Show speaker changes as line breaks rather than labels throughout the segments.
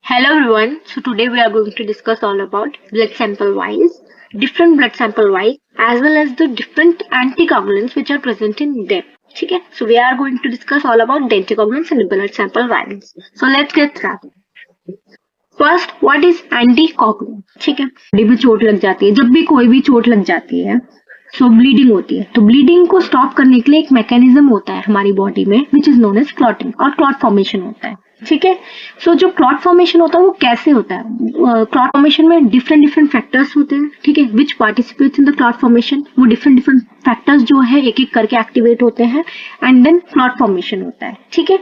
Hello everyone. So today we are going to discuss all about blood sample wise, different blood sample wise, as well as the different anticoagulants which are present in them. ठीक है? So we are going to discuss all about the anticoagulants and blood sample wise. So let's get started. First what is anticoagulant. ठीक है, body में चोट लग जाती है, जब भी कोई भी चोट लग जाती है सो ब्लीडिंग होती है. तो ब्लीडिंग को स्टॉप करने के लिए एक मैकेनिज्म होता है हमारी बॉडी में which is known as clotting और क्लॉट फॉर्मेशन होता है. ठीक है, सो जो क्लॉट फॉर्मेशन होता है वो कैसे होता है? क्लॉट फॉर्मेशन में डिफरेंट फैक्टर्स होते हैं. ठीक है, which participates in the clot formation. वो डिफरेंट फैक्टर्स जो है एक एक करके एक्टिवेट होते हैं एंड देन क्लॉट फॉर्मेशन होता है. ठीक है,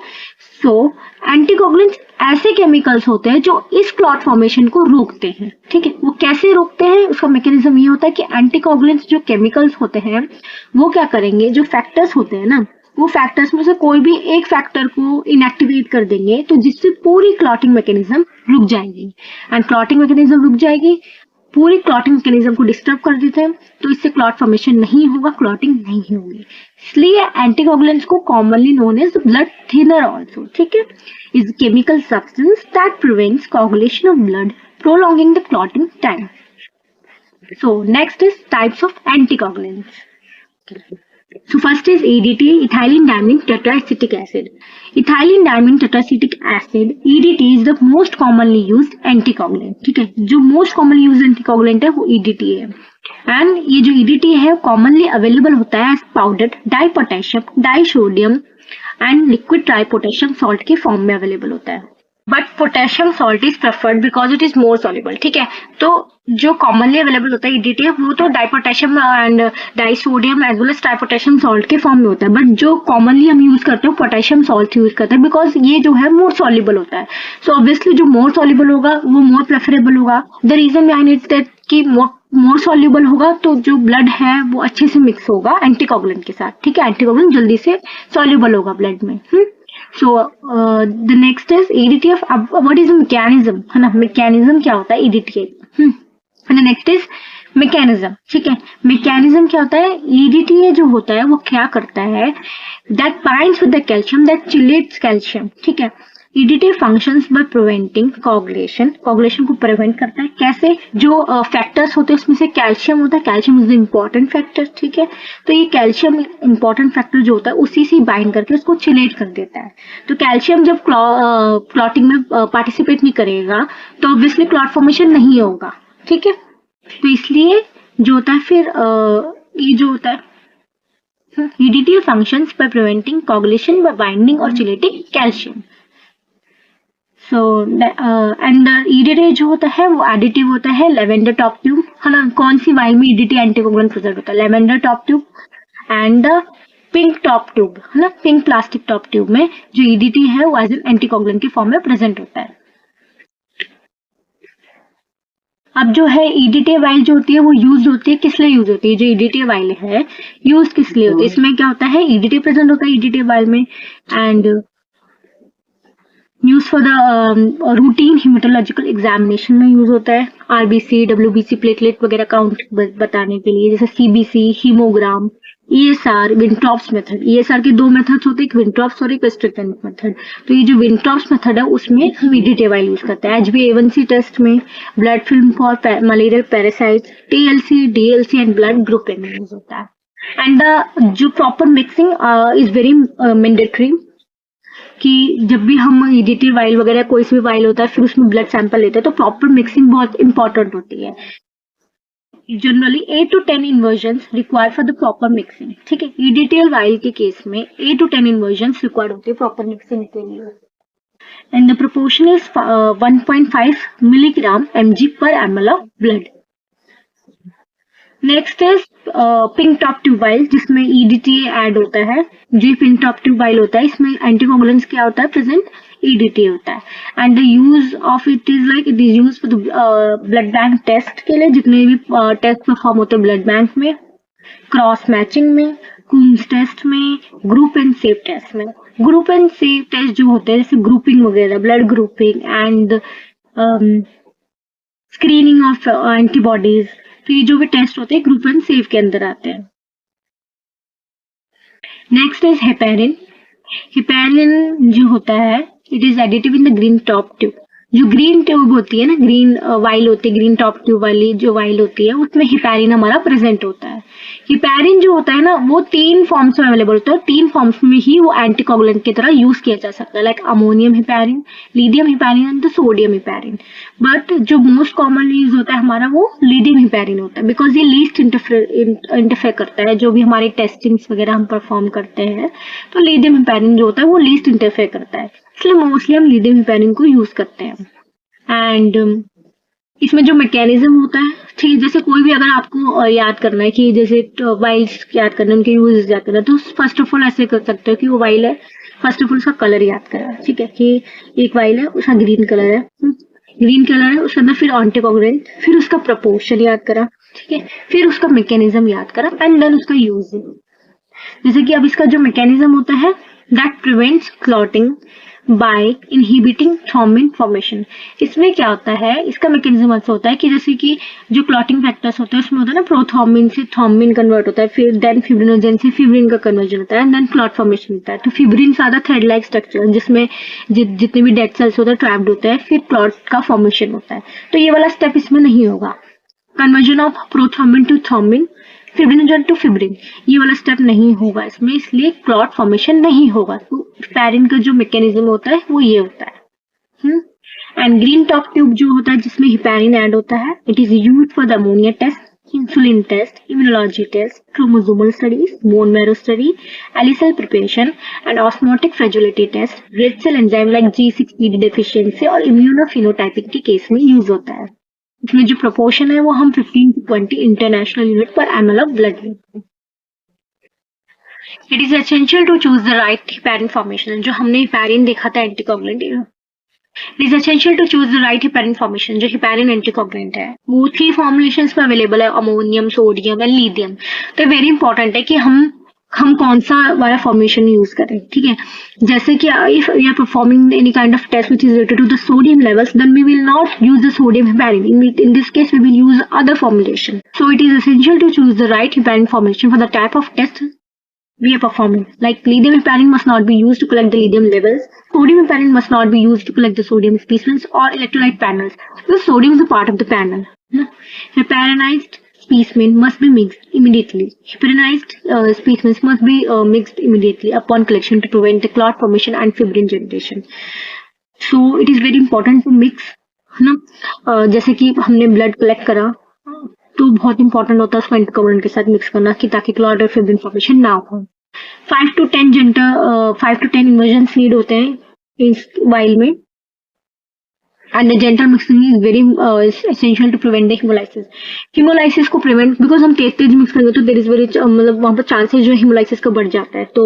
सो एंटीकोगुलेंट्स ऐसे केमिकल्स होते हैं जो इस क्लॉट फॉर्मेशन को रोकते हैं. ठीक है, वो कैसे रोकते हैं? उसका मैकेनिज्म ये होता है कि एंटीकोगुलेंट्स जो केमिकल्स होते हैं वो क्या करेंगे, जो फैक्टर्स होते हैं ना, वो फैक्टर्स में से कोई भी एक फैक्टर को इनएक्टिवेट कर देंगे तो जिससे पूरी क्लॉटिंग मैकेनिज्म रुक जाएगी. एंड क्लॉटिंग मैकेनिज्म रुक जाएगी, पूरी क्लॉटिंग मैकेनिज्म को डिस्टर्ब कर देते हैं, तो इससे क्लॉट फॉर्मेशन नहीं होगा, क्लॉटिंग नहीं होगी. इसलिए एंटीकोगुलेंट्स को commonly known as blood thinner also. ठीक है, is chemical substance that prevents coagulation of blood, prolonging the clotting time. So next is types of anticoagulants. So first is EDTA, ethylene diamine tetraacetic acid. Ethylene diamine tetraacetic acid, EDTA is the most commonly used anticoagulant. ठीक है, जो most commonly used anticoagulant है वो EDTA है. And ये जो EDTA है commonly available होता है as powder dipotassium disodium and liquid tripotassium salt के फॉर्म में अवेलेबल होता है. But potassium salt is preferred because it is more soluble. ठीक है, तो जो कॉमनली अवेलेबल होता है EDTA वो तो dipotassium and disodium as well as tripotassium salt के फॉर्म में होता है. बट जो कॉमनली हम यूज करते हैं पोटेशियम सॉल्ट यूज करते हैं बिकॉज ये जो है मोर सॉल्युबल होता है. सो ऑब्वियसली जो मोर सॉल्युबल होगा वो मोर प्रेफरेबल होगा. The reason behind it that कि मोर सॉल्युबल होगा तो जो ब्लड है वो अच्छे से मिक्स होगा एंटीकोगुलेंट के साथ. ठीक है, एंटीकोगुलेंट जल्दी से सॉल्युबल होगा ब्लड में. So the next is EDTA. What is the mechanism? है ना, mechanism क्या होता है EDTA? And the next is mechanism. ठीक है, mechanism क्या होता है? EDTA जो होता है वो क्या करता है? That binds with the calcium, that chelates calcium. ठीक है, EDTA functions by preventing coagulation. coagulation को prevent करता है. कैसे? जो फैक्टर्स होते हैं उसमें से कैल्शियम होता है. Calcium is the important factor. ठीक है, तो ये कैल्शियम इम्पोर्टेंट फैक्टर जो होता है उसी से बाइंड करके उसको चिलेट कर देता है. तो कैल्शियम जब क्लॉटिंग में पार्टिसिपेट नहीं करेगा तो ऑब्वियसली क्लॉट फॉर्मेशन नहीं होगा. ठीक है, तो इसलिए जो होता है फिर ये जो होता है EDTA functions by preventing coagulation by binding or chelating calcium. So and EDTA जो होता है वो एडिटिव होता है लेवेंडर टॉप ट्यूब. है ना, कौन सी वाइल में EDTA एंटीकोगुलेंट प्रेजेंट होता है? Lavender top tube and pink top tube. है ना, पिंक प्लास्टिक टॉप ट्यूब में जो EDTA है वो एज एन एंटीकोगुलेंट के फॉर्म में प्रेजेंट होता है. अब जो है EDTA वाइल जो होती है वो यूज होती है, किस लिए यूज होती है? जो EDTA वाइल है यूज किस लिए होती है? इसमें क्या होता है, EDTA प्रेजेंट होता है EDTA वाइल में and use for the routine haematological examination में यूज होता है. RBC WBC प्लेटलेट वगैरह काउंट बताने के लिए, जैसे CBC, हीमोग्राम, ESR, विंट्रॉप्स मेथड. ESR के दो मेथड्स होते हैं, एक विंट्रॉप्स और एक वेस्टरन मेथड. तो ये जो विंट्रॉप्स मेथड है उसमें हम EDTA वाइल यूज करते हैं. HbA1c टेस्ट में, blood film for malarial parasites, TLC, DLC and blood grouping में यूज होता है. एंड द जो proper mixing is very mandatory कि जब भी हम EDTA वाइल वगैरह कोई सी भी वाइल होता है फिर उसमें ब्लड सैंपल लेते हैं तो प्रॉपर मिक्सिंग बहुत इंपॉर्टेंट होती है. Generally 8 to 10 इन्वर्जन्स require for the proper mixing. ठीक है, EDTA वाइल के केस में 8 to 10 इन्वर्जन्स रिक्वायर्ड होती है प्रॉपर मिक्सिंग के लिए. And the proportion is 1.5 milligram mg per ml of blood. Next is pink top tube while जिसमें EDTA ऐड होता है. जो पिंक टॉप ट्यूब वाइल होता है इसमें एंटीकोगुलेंट्स क्या होता है प्रेजेंट? EDTA होता है. And the use of it is like it is use for blood bank test के लिए, जितने भी टेस्ट परफॉर्म होते हैं ब्लड बैंक में, क्रॉस मैचिंग में, कूम्स टेस्ट में, ग्रुप एंड सेव टेस्ट में. ग्रुप एंड सेव टेस्ट जो होते हैं जैसे ग्रुपिंग वगैरह, blood grouping and screening of antibodies, तो ये जो भी टेस्ट होते हैं ग्रुप एंड सेव के अंदर आते हैं. Next is heparin. हेपेरिन जो होता है it is additive in the green top tube. जो ग्रीन ट्यूब होती है ना, ग्रीन वाइल होती है, ग्रीन टॉप ट्यूब वाली जो वाइल होती है, उसमें हिपैरिन हमारा प्रेजेंट होता है। हिपैरिन जो होता है ना, वो 3 फॉर्म्स में अवेलेबल होता है, 3 फॉर्म्स में ही वो एंटीकोगुलेंट की तरह यूज किया जा सकता है, like ammonium heparin, lithium heparin and sodium heparin. But जो मोस्ट कॉमनली यूज होता है हमारा, वो लिथियम हिपैरिन होता है, बिकॉज ये लीस्ट इंटरफेयर करता है। जो भी हमारे टेस्टिंग्स वगैरह हम परफॉर्म करते हैं, तो लिथियम हिपैरिन जो होता है वो लीस्ट इंटरफेयर करता है, इसलिए मोस्टली हम लिथियम हिपैरिन को यूज करते हैं। एंड इसमें जो मैकेनिज्म होता है, ठीक, जैसे कोई भी अगर आपको याद करना है कि जैसे वाइल्स याद करना है, उनके यूज याद करना है, तो फर्स्ट ऑफ ऑल ऐसे कर सकते हो कि वो वाइल है, फर्स्ट ऑफ ऑल उसका कलर याद करा, ठीक है, कि एक वाइल है, उसका ग्रीन कलर है, ग्रीन कलर है, उसके अंदर फिर एंटीकोगुलेंट, फिर उसका प्रपोर्शन याद करा, ठीक है, फिर उसका मैकेनिज्म याद करा, एंड देन उसका यूज। जैसे कि अब इसका जो मैकेनिज्म होता है, that prevents clotting by inhibiting thrombin formation. इसमें क्या होता है, इसका मैकेनिज्म ऐसा होता है कि जैसे कि जो क्लॉटिंग फैक्टर्स होते हैं उसमें होता है ना, प्रोथ्रोम्बिन से थ्रोम्बिन कन्वर्ट होता है, फिर देन फिब्रिनोजेन से फिब्रिन का कन्वर्जन होता है, देन क्लॉट फॉर्मेशन होता है। तो फिब्रिन सादा थ्रेड लाइक स्ट्रक्चर जिसमें जितने भी डेड सेल्स होते हैं ट्रैप्ड होते हैं, फिर क्लॉट का फॉर्मेशन होता है। तो ये वाला स्टेप इसमें नहीं होगा, conversion of prothrombin to thrombin, fibrinogen to fibrin, ये वाला स्टेप नहीं होगा इसमें, इसलिए क्लॉट फॉर्मेशन नहीं होगा। तो हिपैरिन का जो मैकेनिज्म होता है वो ये होता है। एंड ग्रीन टॉप ट्यूब जो होता है जिसमें हिपैरिन ऐड होता है, it is used for the ammonia test, insulin test, immunology test, chromosomal studies, bone marrow study, L E cell preparation and osmotic fragility test, red cell enzyme like G6PD deficiency और immunophenotyping के case में use होता है। इसमें जो proportion है वो हम 15 to 20 international unit per ml of blood लेते हैं। It is essential to choose the right heparin formation. जो हमने हिपैरिन देखा था anticoagulant, it is essential to choose the right heparin formation. जो हिपैरिन एंटीकोगुलेंट है वो 3 फॉर्मुलेशंस में अवेलेबल है, अमोनियम, सोडियम एंड लिथियम। तो वेरी इंपॉर्टेंट है कि हम कौन सा वाला फॉर्मेशन यूज करें, ठीक है। जैसे कि if we are performing any kind of test which is related to the sodium levels, then we will not use the sodium heparin. In this case, we will use other formulation. So it is essential to choose the right heparin formulation for the type of test we are performing. Like lithium heparin must not be used to collect the lithium levels. Sodium heparin must not be used to collect the sodium specimens or electrolyte panels, because sodium is a part of the panel. Heparinized specimen must be mixed immediately. Heparinized specimens must be mixed immediately upon collection to prevent the clot formation and fibrin generation. So it is very important to mix, है ना। जैसे कि हमने blood collect करा तो बहुत important होता है उसको एंटीकोगुलेंट के साथ मिक्स करना, कि ताकि क्लॉट और फिब्रिन फॉर्मेशन ना हो। 5 to 10 इन्वर्जन्स नीड होते हैं इस वाइल में, and the gentle mixing is very essential to prevent the hemolysis. Hemolysis को prevent, because हम तेज मिक्स करेंगे तो देर इज वेरी, मतलब वहाँ पर चांसेस जो हेमोलाइसिस का बढ़ जाता है। तो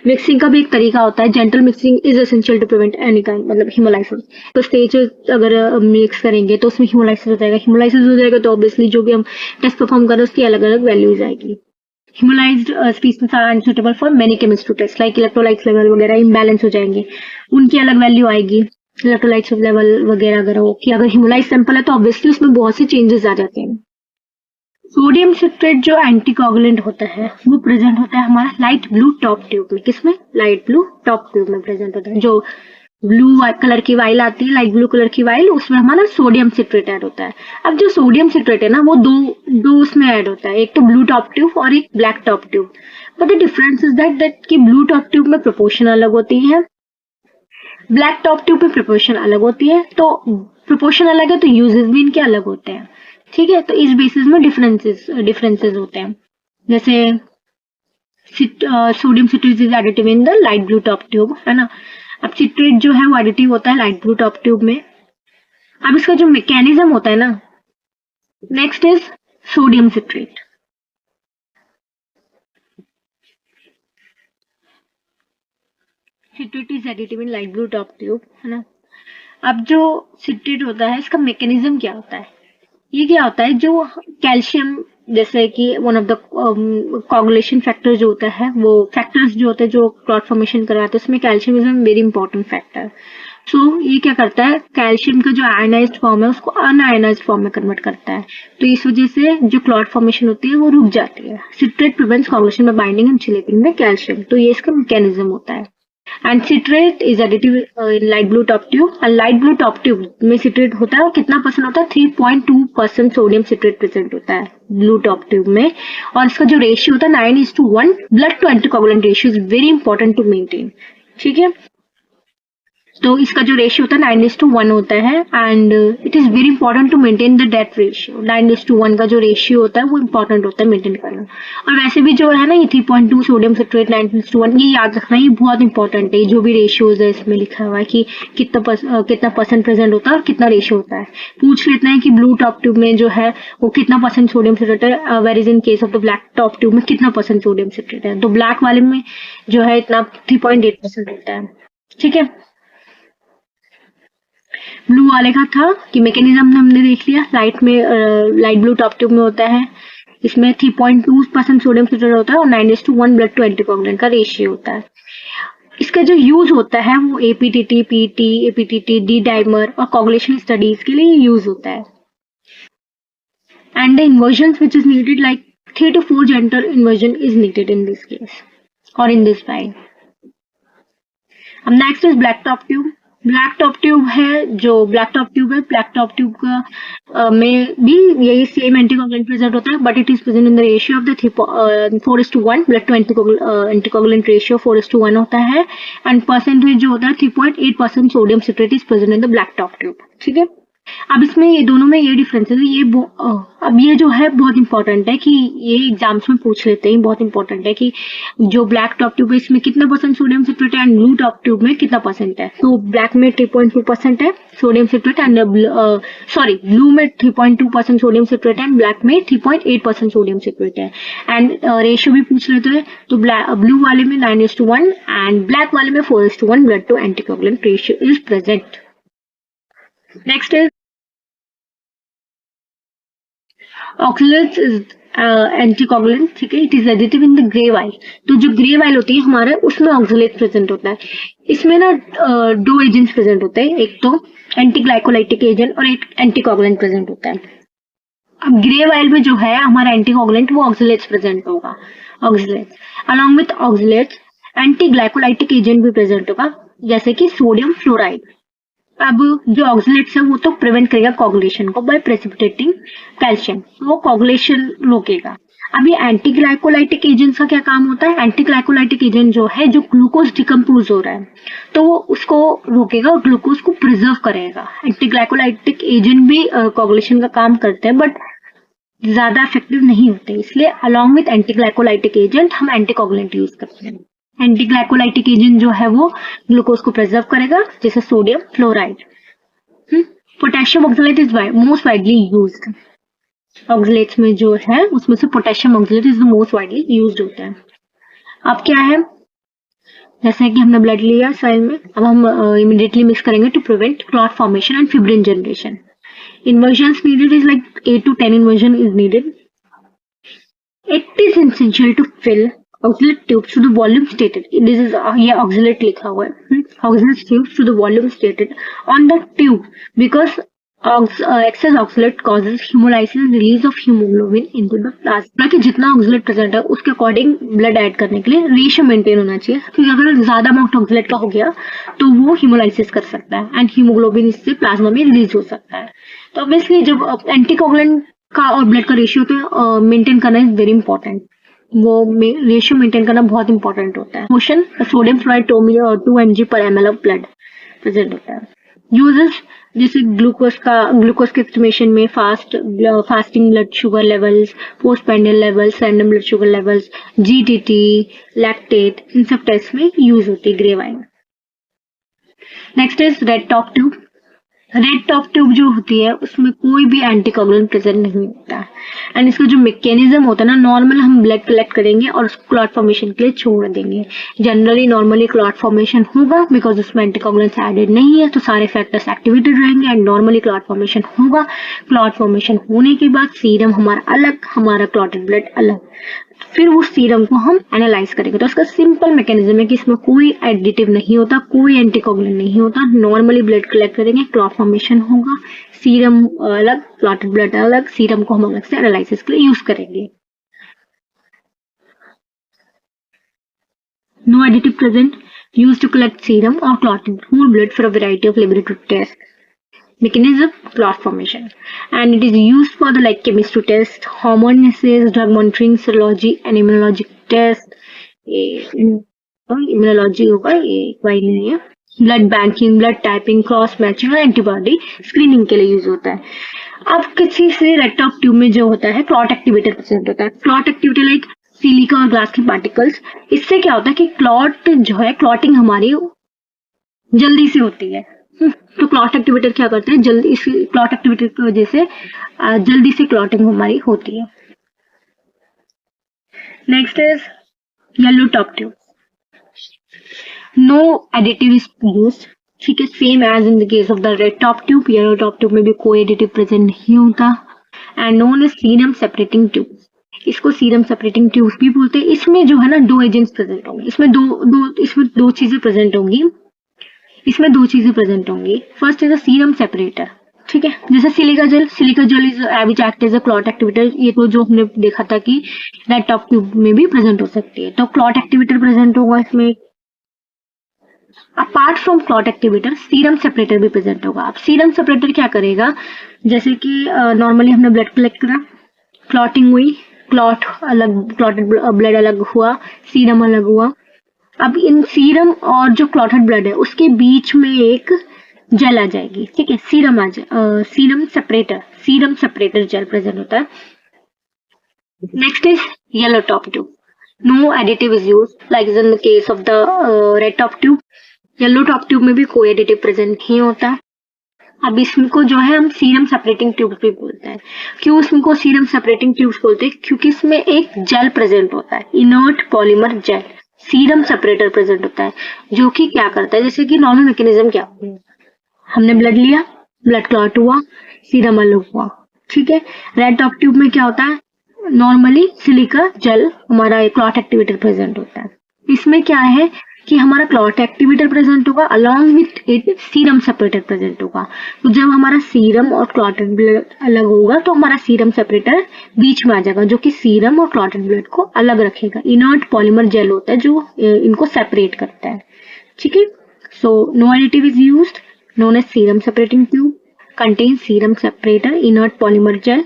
मिक्सिंग का भी एक तरीका होता है, gentle mixing is essential to prevent any kind, मतलब हेमोलाइसिस। तो तेज अगर मिक्स करेंगे तो उसमें हेमोलाइसिस हो जाएगा, हेमोलाइसिस हो जाएगा तो ऑब्वियसली जो भी हम टेस्ट परफॉर्म कर रहे हैं उसकी अलग अलग वैल्यूज आएगी। Hemolyzed species are unsuitable for many chemistry tests, like electrolytes level वगैरह इम्बैलेंस हो जाएंगे, उनकी अलग वैल्यू आएगी। इलेक्ट्रोलाइट्स लेवल वगैरह अगर हो, कि अगर हिमोलाइज सैंपल है तो ऑब्वियसली उसमें बहुत से चेंजेस आ जाते हैं। सोडियम सिट्रेट जो एंटीकोगुलेंट होता है वो प्रेजेंट होता है हमारा लाइट ब्लू टॉप ट्यूब में। किसमें? लाइट ब्लू टॉप ट्यूब में प्रेजेंट होता है। जो ब्लू कलर की वाइल आती है, लाइट ब्लू कलर की वाइल, उसमें हमारा सोडियम सिट्रेट ऐड होता है। अब जो सोडियम सिट्रेट है ना वो दो उसमें ऐड होता है, एक तो ब्लू टॉप ट्यूब और एक black top tube. But the difference is that कि ब्लू टॉप ट्यूब में प्रोपोर्शन अलग होती है, ब्लैक टॉप ट्यूब पे प्रोपोर्शन अलग होती है। तो प्रोपोर्शन अलग है तो यूजेस भी इनके अलग होते हैं, ठीक है। तो इस बेसिस में डिफरेंसेस होते हैं। जैसे sodium citrate is additive in the light blue top tube, है ना। अब सिट्रेट जो है वो एडिटिव होता है लाइट ब्लू टॉप ट्यूब में। अब इसका जो मैकेनिज्म होता है ना, next is sodium citrate. Citrate is additive in light blue top tube, है ना। अब जो सिट्रेट होता है इसका मैकेनिज्म क्या होता है? ये क्या होता है, जो कैल्शियम, जैसे कि one of the coagulation factor जो होता है, वो फैक्टर्स जो होते हैं जो क्लॉट फॉर्मेशन करवाते हैं, उसमें calcium is very important factor. So ये क्या करता है, कैल्शियम का जो आयनाइज्ड फॉर्म है उसको अनआयनाइज्ड फॉर्म में कन्वर्ट करता है। तो इस वजह से जो क्लॉट फॉर्मेशन होती है वो रुक जाती है। Citrate prevents coagulation bye binding and chelating the calcium. तो ये इसका मैकेनिज्म होता है। And citrate is additive in light blue top tube, and light blue top tube में सिट्रेट होता है, और कितना परसेंट होता है, 3.2% सोडियम सिट्रेट प्रेजेंट होता है ब्लू टॉप ट्यूब में। और इसका जो रेशियो होता है 9:1, blood to anticoagulant ratio is very important to maintain. ठीक है, तो इसका जो रेशियो होता है 9:1 होता है, and it is very important to maintain the death ratio. 9:1 का जो रेशियो होता है वो इंपॉर्टेंट होता है मेंटेन करना। और वैसे भी जो है ना, ये 3.2 सोडियम सिट्रेट 9:1, ये याद रखना, ये बहुत इंपॉर्टेंट है। जो भी रेशियोज है इसमें लिखा हुआ है कि कितना परसेंट प्रेजेंट होता है और कितना रेशियो होता है। पूछ लेते हैं कि ब्लू टॉप ट्यूब में जो है वो कितना परसेंट सोडियम सिट्रेट है, where is in case of the black top tube में कितना परसेंट सोडियम सिट्रेट है। तो ब्लैक वाले में जो है इतना 3.8% होता है। ठीक है, ब्लू वाले का था कि मैकेनिज्म हमने देख लिया। लाइट ब्लू टॉप ट्यूब में होता है, इसमें 3.2% सोडियम सिट्रेट होता है और 9:1 ब्लड टू एंटीकोगुलेंट का रेशियो होता है। इसका जो यूज होता है वो APTT, PT, APTT, D dimer और कोगुलेशन स्टडीज के लिए यूज होता है। And the inversion which is needed, like 3 to 4 gentle inversion is needed in this case और इन दिस वाइल। अब next is black top tube. Black top tube है, जो black top tube है, black top tube का में भी यही same anticoagulant present होता है, but it is present in the ratio of the 4:1, blood to anticoagulant ratio 4:1 होता है, एंड परसेंटेज जो होता है 3.8% sodium citrate is present in the black top tube. ठीक है, अब इसमें ये दोनों में ये डिफरेंस है। अब ये जो है बहुत इंपॉर्टेंट है कि ये एग्जाम्स में पूछ लेते हैं, बहुत इंपॉर्टेंट है कि जो ब्लैक टॉप ट्यूब है इसमें कितना परसेंट सोडियम सिट्रेट है एंड ब्लू टॉप ट्यूब में कितना परसेंट है। तो ब्लैक में 3.2% है सोडियम सिट्रेट एंड ब्लू में 3.2% सोडियम सिट्रेट है एंड ब्लैक में 3.8% सोडियम सिट्रेट है। एंड रेशियो भी पूछ लेते हैं, तो ब्लू वाले में 9:1 एंड ब्लैक वाले में 4:1 blood to anticoagulant ratio is present. Next is oxalates is anticoagulant. ठीक है, it is additive in the grey vial. तो जो ग्रे वाइल होती है हमारे, उसमें ऑक्सलेट प्रेजेंट होता है। इसमें ना दो एजेंट्स प्रेजेंट होते हैं, एक तो एंटीग्लाइकोलाइटिक एजेंट और एक एंटीकोगुलेंट प्रेजेंट होता है। अब ग्रे वाइल में जो है हमारा एंटीकोगुलेंट वो ऑक्सलेट्स प्रेजेंट होगा। Oxalates along with oxalates antiglycolytic agent भी प्रेजेंट होगा, जैसे कि सोडियम फ्लोराइड। अब जो ऑक्सलेट्स है वो तो प्रिवेंट करेगा कोगुलेशन को बाय प्रेसिपिटेटिंग कैल्शियम, वो कोगुलेशन रोकेगा। अब ये एंटीग्लाइकोलाइटिक एजेंट का क्या काम होता है, एंटीग्लाइकोलाइटिक एजेंट जो है, जो ग्लूकोज डिकम्पोज हो रहा है तो वो उसको रोकेगा और ग्लूकोज को प्रिजर्व करेगा। एंटीग्लाइकोलाइटिक एजेंट भी कोगुलेशन का काम करते हैं बट ज्यादा इफेक्टिव नहीं होते, इसलिए अलॉन्ग विथ एंटीग्लाइकोलाइटिक एजेंट हम एंटीकोगुलेंट यूज करते हैं। एंटीग्लाइकोलाइटिक एजेंट जो है वो ग्लूकोज को प्रिजर्व करेगा, जैसे sodium fluoride. Potassium oxalate is most widely used. Oxalates में जो है उसमें से potassium oxalate is the most widely used होता है। अब क्या है, जैसे कि हमने ब्लड लिया सेल में, अब हम इमीडिएटली मिक्स करेंगे to prevent clot formation and fibrin generation. Inversions needed is like 8 to 10 inversion is needed. It is essential to fill oxalate tubes to the volume stated. This is ये oxalate लिखा हुआ है, oxalate tubes to the volume stated on the tube because excess oxalate causes hemolysis and release of hemoglobin into the plasma। कि जितना oxalate present है उसके according blood add करने के लिए रेशियो मेंटेन होना चाहिए, क्योंकि अगर ज्यादा अमाउंट ऑक्सलेट का हो गया तो वो हीमोलाइसिस कर सकता है एंड हीमोग्लोबिन इससे प्लाज्मा में रिलीज हो सकता है। तो ऑब्वियसली जब एंटीकोगुलेंट का और ब्लड का रेशियो तो मेंटेन करना इज वेरी इंपॉर्टेंट, वो रेशियो मेंटेन करना बहुत इंपॉर्टेंट होता है। मोशन sodium fluoride 2 mg per ml of blood present होता है। यूजेस जैसे ग्लूकोज के एस्टिमेशन में fasting blood sugar levels, post prandial levels, random blood sugar levels, GTT, lactate, इन सब टेस्ट में यूज होती है grey vial. Next is red top tube. Red top tube जो होती है उसमें कोई भी एंटीकोगुलेंट प्रेजेंट नहीं होता है एंड इसका जो मैकेनिज्म होता है ना, नॉर्मल हम ब्लड कलेक्ट करेंगे और उसको क्लॉट फॉर्मेशन के लिए छोड़ देंगे। जनरली नॉर्मली क्लॉट फॉर्मेशन होगा बिकॉज उसमें एंटीकोगुलेंट्स एडेड नहीं है, तो सारे फैक्टर्स एक्टिवेटेड रहेंगे एंड नॉर्मली क्लॉट फॉर्मेशन होगा। क्लॉट फॉर्मेशन होने के बाद सीरम हमारा अलग, हमारा क्लॉटेड ब्लड अलग, फिर उस सीरम को हम एनालाइज करेंगे। तो इसका सिंपल मैकेनिज्म है कि इसमें कोई एडिटिव नहीं होता, कोई एंटीकोगुलेंट नहीं होता। नॉर्मली ब्लड कलेक्ट करेंगे, क्लॉट फॉर्मेशन होगा, सीरम अलग, क्लॉटेड ब्लड अलग, सीरम को हम अलग से एनालिसिस के लिए यूज करेंगे। No additive present. used to collect serum or clot in whole blood for a variety of laboratory tests. Mechanism, clot formation, and it is used for the like chemistry test, hormone assays, drug monitoring, serology and immunologic test. Immunology होगा ये वही नहीं है. Blood banking, blood typing, cross matching और antibody screening के लिए use होता है. अब किसी से रेड टॉप ट्यूब में जो होता है क्लॉट एक्टिवेटर प्रेजेंट होता है. क्लॉट एक्टिवेटर लाइक सिलिका और ग्लास के पार्टिकल्स. इससे क्या होता है कि क्लॉट जो है, क्लॉटिंग हमारी जल्दी से होती है. तो क्लॉट एक्टिवेटर क्या करते हैं, जल्दी इस क्लॉट एक्टिवेटर की वजह से जल्दी से क्लॉटिंग हमारी होती है. Next is yellow top tube. No additive is used. ठीक है, same as in the case of the red top tube, yellow top tube में भी कोई एडिटिव प्रेजेंट नहीं होता. And known is serum separating tube. इसको सीरम सेपरेटिंग ट्यूब भी बोलते हैं. इसमें जो है ना दो एजेंट्स प्रेजेंट होंगे. इसमें दो चीजें प्रेजेंट होंगी. First is a serum separator. ठीक है, जैसे silica gel is which act as a clot activator. ये तो जो हमने देखा था कि रेड टॉप ट्यूब में भी प्रेजेंट हो सकती है. तो क्लॉट एक्टिवेटर प्रेजेंट होगा इसमें. Apart from clot activator serum separator भी प्रेजेंट होगा. अब सीरम सेपरेटर क्या करेगा, जैसे कि नॉर्मली हमने ब्लड कलेक्ट करा, क्लॉटिंग हुई, क्लॉट अलग, क्लॉटेड ब्लड अलग हुआ, सीरम अलग हुआ. अब इन सीरम और जो क्लॉटेड ब्लड है उसके बीच में एक जेल आ जाएगी. ठीक है, सीरम सेपरेटर जेल प्रेजेंट होता है. Next is yellow top tube. No additive is use like in the case of the red top tube. Yellow top tube में भी कोई एडिटिव प्रेजेंट नहीं होता. अब इसको जो है हम सीरम सेपरेटिंग ट्यूब भी बोलते हैं. क्यों इसको सीरम सेपरेटिंग ट्यूब्स बोलते हैं, क्योंकि इसमें एक जेल प्रेजेंट होता है, inert polymer gel. Serum separator present होता है जो कि क्या करता है, जैसे कि नॉर्मल मैकेनिज्म क्या, हमने ब्लड लिया, ब्लड क्लॉट हुआ, सीरम अलग हुआ. ठीक है, रेड टॉप ट्यूब में क्या होता है, नॉर्मली सिलिका जेल हमारा क्लॉट एक्टिवेटर प्रेजेंट होता है. इसमें क्या है कि हमारा क्लॉट एक्टिवेटर प्रेजेंट होगा, along with it serum separator present होगा. तो जब हमारा सीरम और क्लॉटेड ब्लड अलग होगा तो हमारा सीरम सेपरेटर बीच में आ जाएगा, जो कि सीरम और क्लॉटेड ब्लड को अलग रखेगा. इनर्ट पॉलीमर जेल होता है जो इनको सेपरेट करता है. ठीक है, so no additive is used, known as serum separating tube, contains serum separator, inert polymer gel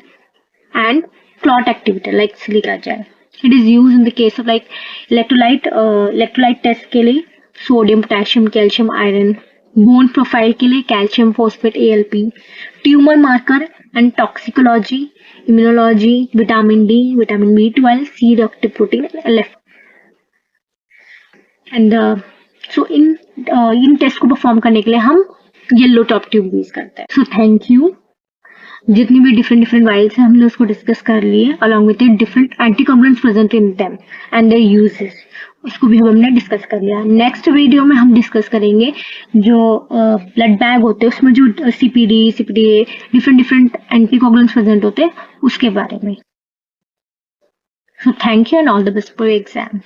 and clot activator like silica gel. It is used in the case of like electrolyte test के लिए sodium, potassium, calcium, iron, bone profile के लिए calcium phosphate ALP, tumour marker and toxicology, immunology, vitamin D, vitamin B12, C reactive protein LF. And so इन test को perform करने के लिए हम येलो टॉप ट्यूब यूज करते हैं. So thank you. जितनी भी डिफरेंट वाइल्स हैं हमने उसको डिस्कस कर लिए, along with different anticoagulants present in them and there uses. उसको भी हमने डिस्कस कर लिया. नेक्स्ट वीडियो में हम डिस्कस करेंगे जो ब्लड बैग होते हैं उसमें जो CPD, डिफरेंट एंटीकोगुलेंट्स प्रेजेंट होते हैं उसके बारे में. So thank you and all the best for exams.